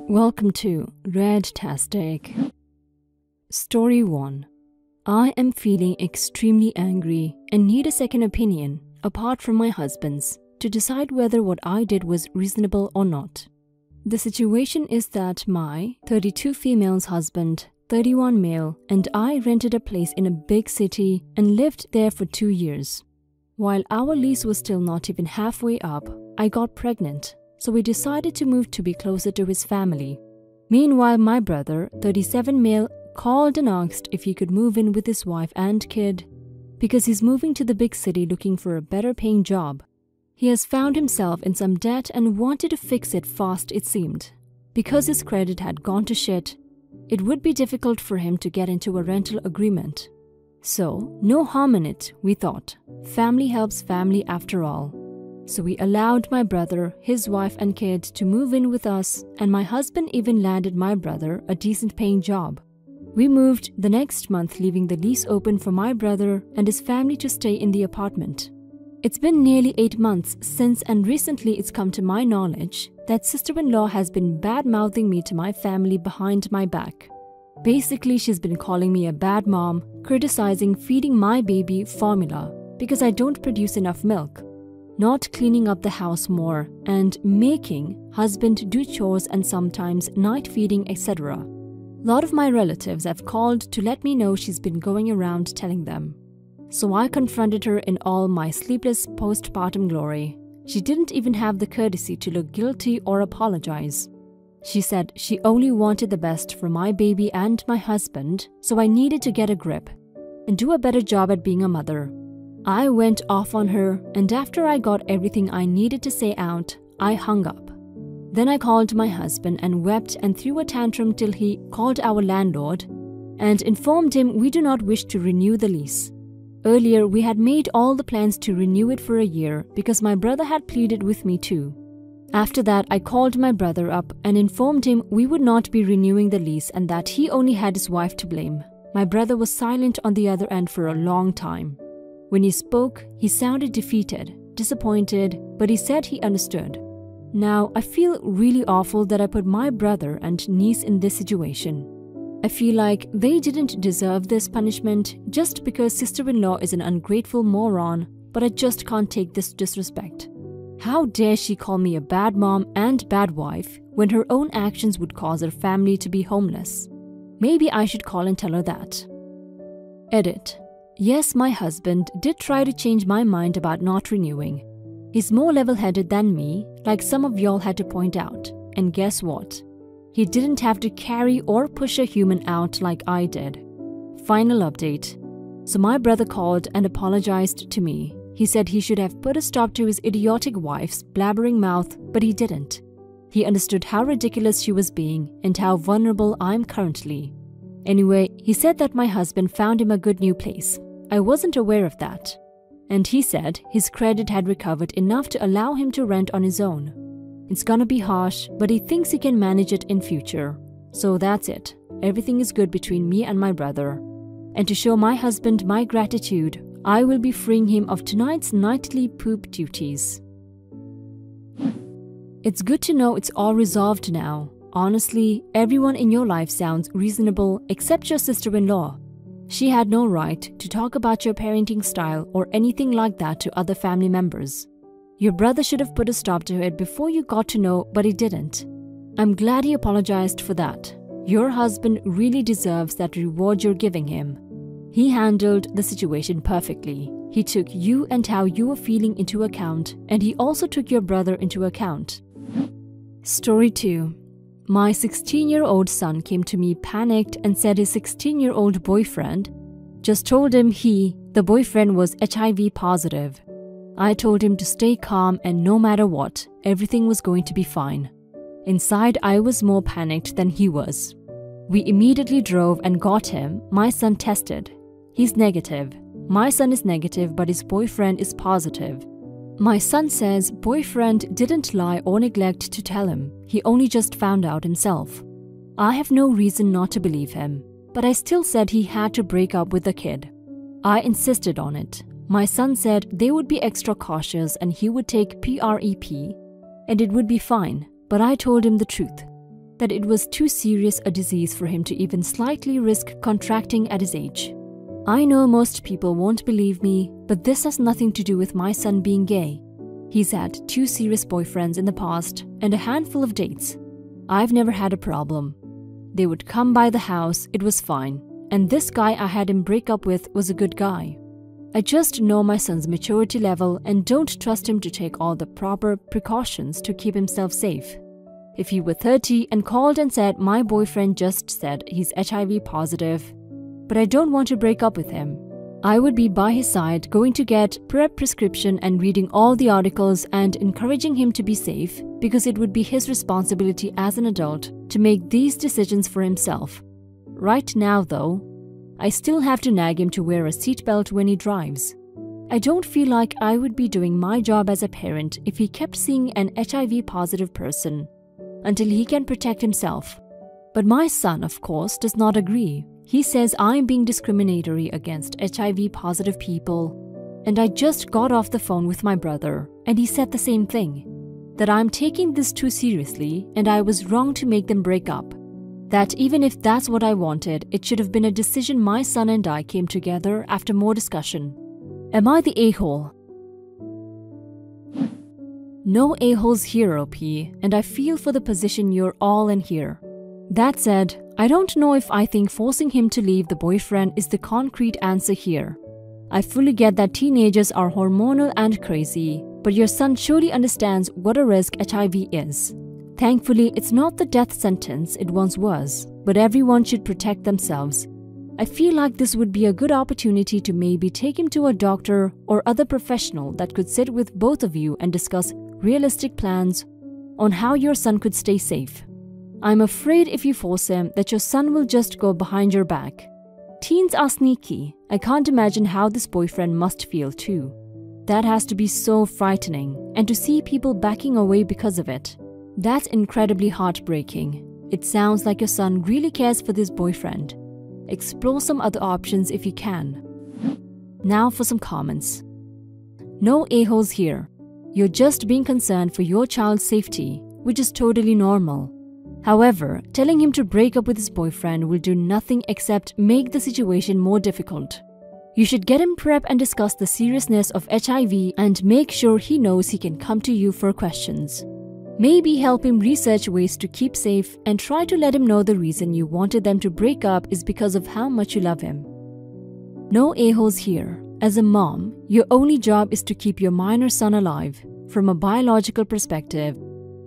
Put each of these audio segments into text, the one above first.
Welcome to Redtastic. Story 1. I am feeling extremely angry and need a second opinion, apart from my husband's, to decide whether what I did was reasonable or not. The situation is that my 32 female's husband, 31 male, and I rented a place in a big city and lived there for 2 years. While our lease was still not even halfway up, I got pregnant. So we decided to move to be closer to his family. Meanwhile, my brother, 37 male, called and asked if he could move in with his wife and kid because he's moving to the big city looking for a better paying job. He has found himself in some debt and wanted to fix it fast, it seemed. Because his credit had gone to shit, it would be difficult for him to get into a rental agreement. So, no harm in it, we thought. Family helps family after all. So we allowed my brother, his wife and kid to move in with us, and my husband even landed my brother a decent paying job. We moved the next month, leaving the lease open for my brother and his family to stay in the apartment. It's been nearly 8 months since, and recently it's come to my knowledge that sister-in-law has been bad-mouthing me to my family behind my back. Basically, she's been calling me a bad mom, criticizing feeding my baby formula because I don't produce enough milk, not cleaning up the house more, and making husband do chores and sometimes night feeding, etc. A lot of my relatives have called to let me know she's been going around telling them. So I confronted her in all my sleepless postpartum glory. She didn't even have the courtesy to look guilty or apologize. She said she only wanted the best for my baby and my husband, so I needed to get a grip and do a better job at being a mother. I went off on her, and after I got everything I needed to say out, I hung up. Then I called my husband and wept and threw a tantrum till he called our landlord and informed him we do not wish to renew the lease. Earlier, we had made all the plans to renew it for a year because my brother had pleaded with me too. After that, I called my brother up and informed him we would not be renewing the lease and that he only had his wife to blame. My brother was silent on the other end for a long time. When he spoke, he sounded defeated, disappointed, but he said he understood. Now, I feel really awful that I put my brother and niece in this situation. I feel like they didn't deserve this punishment just because sister-in-law is an ungrateful moron, but I just can't take this disrespect. How dare she call me a bad mom and bad wife when her own actions would cause her family to be homeless? Maybe I should call and tell her that. Edit. Yes, my husband did try to change my mind about not renewing. He's more level-headed than me, like some of y'all had to point out. And guess what? He didn't have to carry or push a human out like I did. Final update. So my brother called and apologized to me. He said he should have put a stop to his idiotic wife's blabbering mouth, but he didn't. He understood how ridiculous she was being and how vulnerable I'm currently. Anyway, he said that my husband found him a good new place. I wasn't aware of that. And he said his credit had recovered enough to allow him to rent on his own. It's gonna be harsh, but he thinks he can manage it in future. So that's it. Everything is good between me and my brother. And to show my husband my gratitude, I will be freeing him of tonight's nightly poop duties. It's good to know it's all resolved now. Honestly, everyone in your life sounds reasonable except your sister-in-law. She had no right to talk about your parenting style or anything like that to other family members. Your brother should have put a stop to it before you got to know, but he didn't. I'm glad he apologized for that. Your husband really deserves that reward you're giving him. He handled the situation perfectly. He took you and how you were feeling into account, and he also took your brother into account. Story 2. My 16-year-old son came to me panicked and said his 16-year-old boyfriend just told him the boyfriend was HIV positive. I told him to stay calm and no matter what, everything was going to be fine. Inside, I was more panicked than he was. We immediately drove and got him, my son, tested. He's negative. My son is negative, but his boyfriend is positive. My son says boyfriend didn't lie or neglect to tell him. He only just found out himself. I have no reason not to believe him, but I still said he had to break up with the kid. I insisted on it. My son said they would be extra cautious and he would take PrEP and it would be fine, but I told him the truth. that it was too serious a disease for him to even slightly risk contracting at his age. I know most people won't believe me, but this has nothing to do with my son being gay. He's had 2 serious boyfriends in the past and a handful of dates. I've never had a problem. They would come by the house, it was fine, and this guy I had him break up with was a good guy. I just know my son's maturity level and don't trust him to take all the proper precautions to keep himself safe. If he were 30 and called and said, "My boyfriend just said he's HIV positive, but I don't want to break up with him," I would be by his side, going to get PrEP prescription and reading all the articles and encouraging him to be safe, because it would be his responsibility as an adult to make these decisions for himself. Right now, though, I still have to nag him to wear a seatbelt when he drives. I don't feel like I would be doing my job as a parent if he kept seeing an HIV-positive person until he can protect himself. But my son, of course, does not agree. He says I'm being discriminatory against HIV-positive people, and I just got off the phone with my brother, and he said the same thing, that I'm taking this too seriously and I was wrong to make them break up. That even if that's what I wanted, it should have been a decision my son and I came together after more discussion. Am I the a-hole? No a-holes here, OP, and I feel for the position you're all in here. That said, I don't know if I think forcing him to leave the boyfriend is the concrete answer here. I fully get that teenagers are hormonal and crazy, but your son surely understands what a risk HIV is. Thankfully, it's not the death sentence it once was, but everyone should protect themselves. I feel like this would be a good opportunity to maybe take him to a doctor or other professional that could sit with both of you and discuss realistic plans on how your son could stay safe. I'm afraid if you force him that your son will just go behind your back. Teens are sneaky. I can't imagine how this boyfriend must feel too. That has to be so frightening, and to see people backing away because of it. That's incredibly heartbreaking. It sounds like your son really cares for this boyfriend. Explore some other options if you can. Now for some comments. No a-holes here. You're just being concerned for your child's safety, which is totally normal. However, telling him to break up with his boyfriend will do nothing except make the situation more difficult. You should get him PrEP and discuss the seriousness of HIV and make sure he knows he can come to you for questions. Maybe help him research ways to keep safe and try to let him know the reason you wanted them to break up is because of how much you love him. No a-holes here. As a mom, your only job is to keep your minor son alive. From a biological perspective,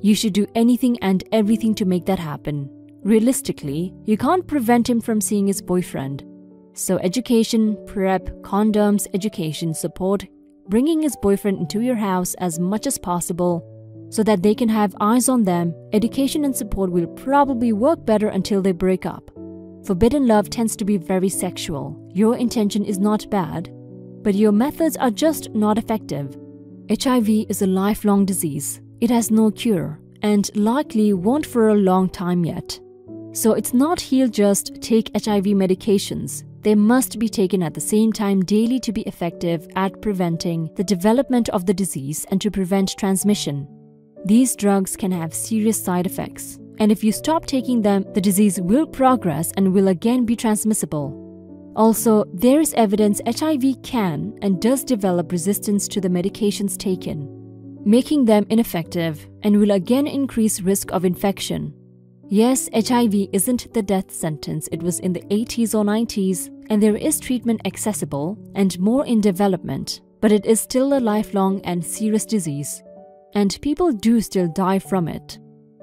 you should do anything and everything to make that happen. Realistically, you can't prevent him from seeing his boyfriend. So education, PrEP, condoms, education, support, bringing his boyfriend into your house as much as possible so that they can have eyes on them, education and support will probably work better until they break up. Forbidden love tends to be very sexual. Your intention is not bad, but your methods are just not effective. HIV is a lifelong disease. It has no cure, and likely won't for a long time yet. So it's not heal, just take HIV medications. They must be taken at the same time daily to be effective at preventing the development of the disease and to prevent transmission. These drugs can have serious side effects, and if you stop taking them, the disease will progress and will again be transmissible. Also, there is evidence HIV can and does develop resistance to the medications taken, making them ineffective and will again increase risk of infection. Yes, HIV isn't the death sentence it was in the 80s or 90s, and there is treatment accessible and more in development, but it is still a lifelong and serious disease, and people do still die from it.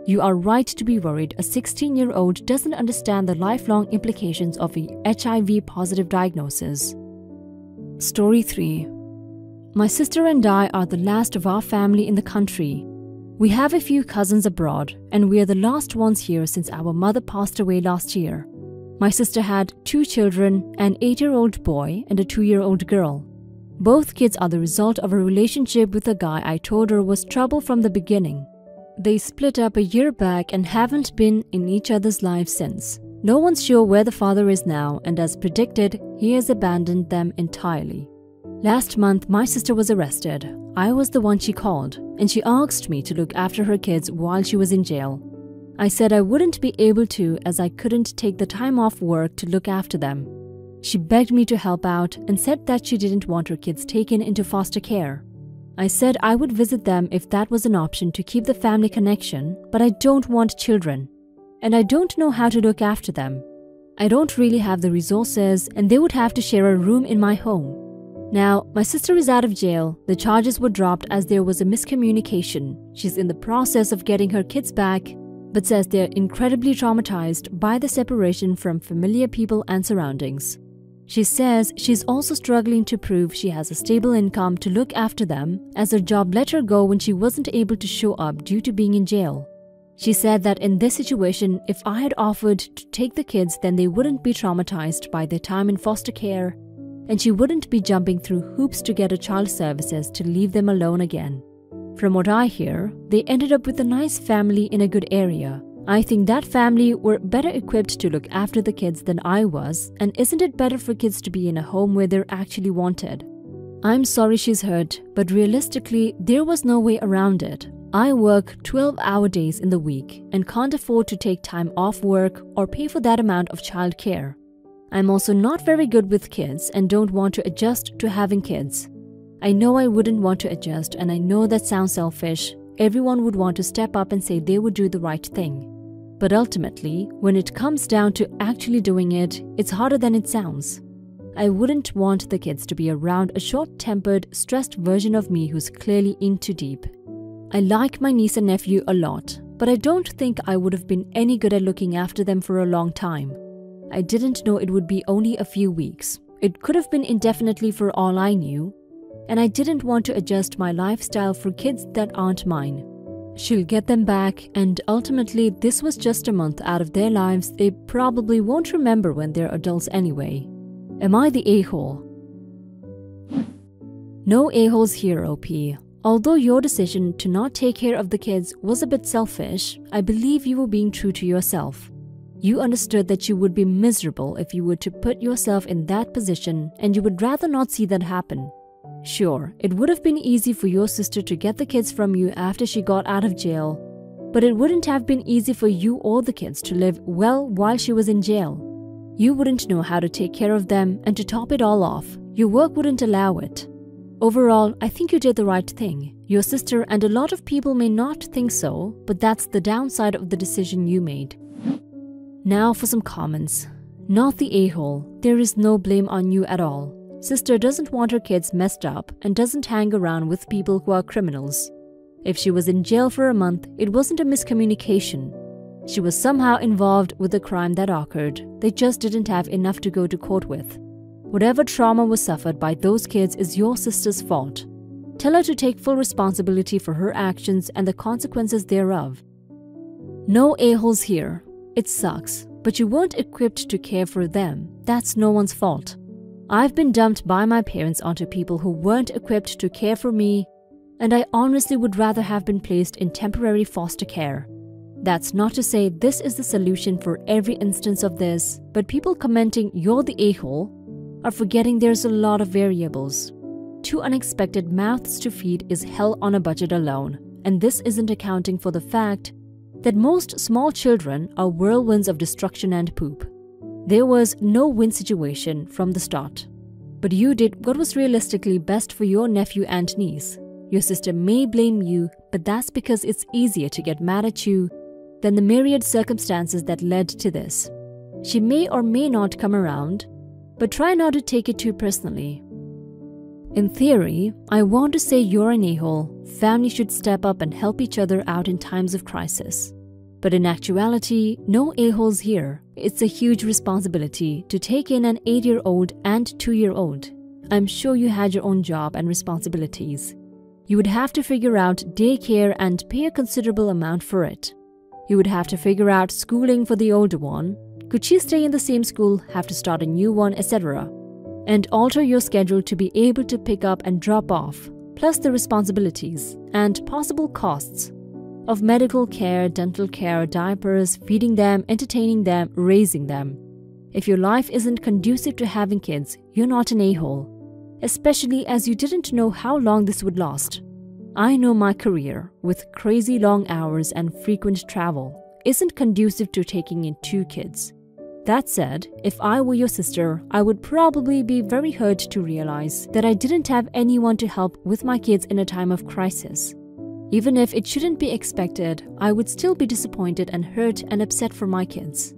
You are right to be worried a 16-year-old doesn't understand the lifelong implications of a HIV-positive diagnosis. Story 3. My sister and I are the last of our family in the country. We have a few cousins abroad, and we are the last ones here since our mother passed away last year. My sister had 2 children, an 8-year-old boy and a 2-year-old girl. Both kids are the result of a relationship with a guy I told her was trouble from the beginning. They split up a year back and haven't been in each other's lives since. No one's sure where the father is now, and as predicted, he has abandoned them entirely. Last month, my sister was arrested. I was the one she called, and she asked me to look after her kids while she was in jail. I said I wouldn't be able to as I couldn't take the time off work to look after them. She begged me to help out and said that she didn't want her kids taken into foster care. I said I would visit them if that was an option to keep the family connection, but I don't want children. And I don't know how to look after them. I don't really have the resources and they would have to share a room in my home. Now, my sister is out of jail. The charges were dropped as there was a miscommunication. She's in the process of getting her kids back, but says they're incredibly traumatized by the separation from familiar people and surroundings. She says she's also struggling to prove she has a stable income to look after them, as her job let her go when she wasn't able to show up due to being in jail. She said that in this situation, if I had offered to take the kids, then they wouldn't be traumatized by their time in foster care, and she wouldn't be jumping through hoops to get a child services to leave them alone again. From what I hear, they ended up with a nice family in a good area. I think that family were better equipped to look after the kids than I was, and isn't it better for kids to be in a home where they're actually wanted? I'm sorry she's hurt, but realistically, there was no way around it. I work 12-hour days in the week and can't afford to take time off work or pay for that amount of childcare. I'm also not very good with kids and don't want to adjust to having kids. I know I wouldn't want to adjust, and I know that sounds selfish. Everyone would want to step up and say they would do the right thing. But ultimately, when it comes down to actually doing it, it's harder than it sounds. I wouldn't want the kids to be around a short-tempered, stressed version of me who's clearly in too deep. I like my niece and nephew a lot, but I don't think I would have been any good at looking after them for a long time. I didn't know it would be only a few weeks. It could have been indefinitely for all I knew, and I didn't want to adjust my lifestyle for kids that aren't mine. She'll get them back, and ultimately this was just a month out of their lives they probably won't remember when they're adults anyway. Am I the a-hole? No a-holes here, OP. Although your decision to not take care of the kids was a bit selfish, I believe you were being true to yourself. You understood that you would be miserable if you were to put yourself in that position, and you would rather not see that happen. Sure, it would have been easy for your sister to get the kids from you after she got out of jail, but it wouldn't have been easy for you or the kids to live well while she was in jail. You wouldn't know how to take care of them, and to top it all off, your work wouldn't allow it. Overall, I think you did the right thing. Your sister and a lot of people may not think so, but that's the downside of the decision you made. Now for some comments. Not the a-hole. There is no blame on you at all. Sister doesn't want her kids messed up and doesn't hang around with people who are criminals. If she was in jail for a month, it wasn't a miscommunication. She was somehow involved with the crime that occurred. They just didn't have enough to go to court with. Whatever trauma was suffered by those kids is your sister's fault. Tell her to take full responsibility for her actions and the consequences thereof. No a-holes here. It sucks, but you weren't equipped to care for them. That's no one's fault. I've been dumped by my parents onto people who weren't equipped to care for me, and I honestly would rather have been placed in temporary foster care. That's not to say this is the solution for every instance of this, but people commenting you're the a-hole are forgetting there's a lot of variables. 2 unexpected mouths to feed is hell on a budget alone, and this isn't accounting for the fact that most small children are whirlwinds of destruction and poop. There was no win situation from the start. But you did what was realistically best for your nephew and niece. Your sister may blame you, but that's because it's easier to get mad at you than the myriad circumstances that led to this. She may or may not come around, but try not to take it too personally. In theory, I want to say you're an a-hole. Families should step up and help each other out in times of crisis. But in actuality, no a-holes here. It's a huge responsibility to take in an 8-year-old and 2-year-old. I'm sure you had your own job and responsibilities. You would have to figure out daycare and pay a considerable amount for it. You would have to figure out schooling for the older one. Could she stay in the same school, have to start a new one, etc.? And alter your schedule to be able to pick up and drop off, plus the responsibilities and possible costs of medical care, dental care, diapers, feeding them, entertaining them, raising them. If your life isn't conducive to having kids, you're not an a-hole, especially as you didn't know how long this would last. I know my career, with crazy long hours and frequent travel. isn't conducive to taking in 2 kids. That said, if I were your sister, I would probably be very hurt to realize that I didn't have anyone to help with my kids in a time of crisis. Even if it shouldn't be expected, I would still be disappointed and hurt and upset for my kids.